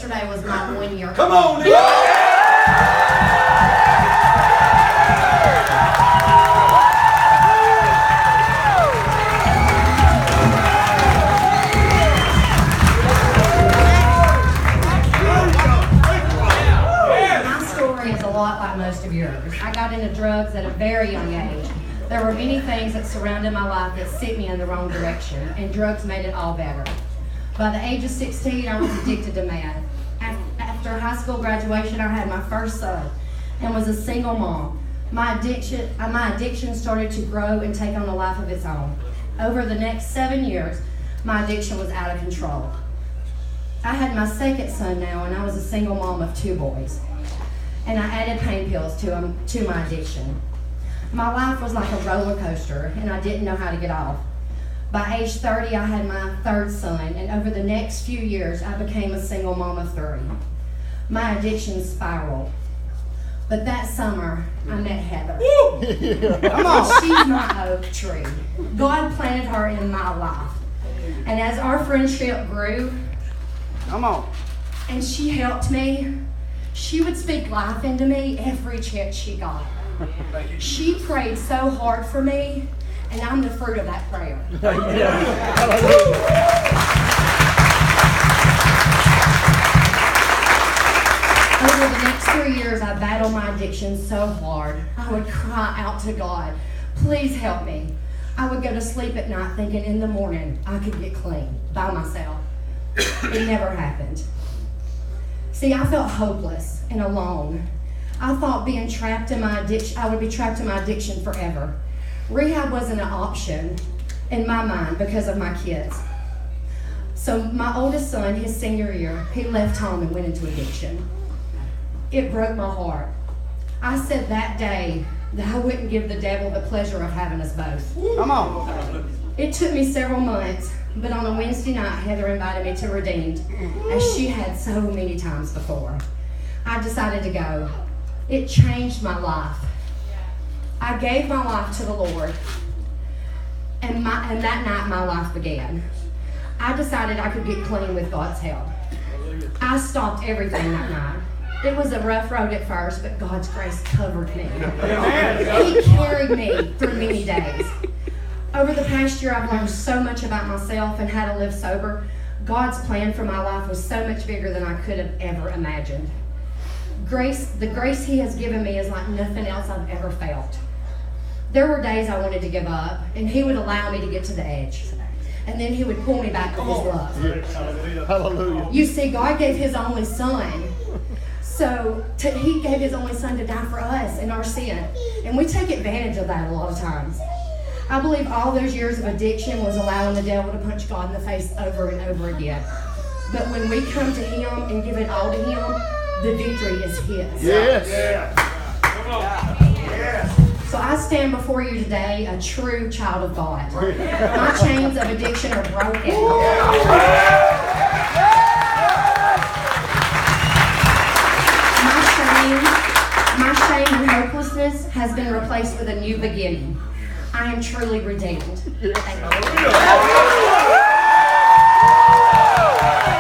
yesterday was my 1 year. Come on, Nick. My story is a lot like most of yours. I got into drugs at a very young age. There were many things that surrounded my life that sent me in the wrong direction, and drugs made it all better. By the age of 16, I was addicted to meth. After high school graduation, I had my first son and was a single mom. My addiction started to grow and take on a life of its own. Over the next 7 years, my addiction was out of control. I had my second son now, and I was a single mom of 2 boys. And I added pain pills to my addiction. My life was like a roller coaster, and I didn't know how to get off. By age 30, I had my third son, and over the next few years, I became a single mom of 3. My addiction spiraled. But that summer, I met Heather. Come on. She's my oak tree. God planted her in my life. And as our friendship grew, Come on. and she helped me, she would speak life into me every chance she got. She prayed so hard for me, and I'm the fruit of that prayer. Over the next 3 years, I battled my addiction so hard. I would cry out to God, please help me. I would go to sleep at night thinking in the morning I could get clean by myself. It never happened. See, I felt hopeless and alone. I thought being trapped in my addiction, I would be trapped in my addiction forever. Rehab wasn't an option in my mind because of my kids. So my oldest son, his senior year, he left home and went into addiction. It broke my heart. I said that day that I wouldn't give the devil the pleasure of having us both. Come on. It took me several months, but on a Wednesday night, Heather invited me to Redeemed, as she had so many times before. I decided to go. It changed my life. I gave my life to the Lord, and that night my life began. I decided I could get clean with God's help. I stopped everything that night. It was a rough road at first, but God's grace covered me. He carried me through many days. Over the past year, I've learned so much about myself and how to live sober. God's plan for my life was so much bigger than I could have ever imagined. The grace He has given me is like nothing else I've ever felt. There were days I wanted to give up, and He would allow me to get to the edge. And then He would pull me back with His love. Hallelujah. You see, God gave His only Son. So He gave His only Son to die for us in our sin. And we take advantage of that a lot of times. I believe all those years of addiction was allowing the devil to punch God in the face over and over again. But when we come to Him and give it all to Him, the victory is His. Yes. So I stand before you today a true child of God. My chains of addiction are broken. My shame and hopelessness has been replaced with a new beginning. I am truly redeemed. Thank you.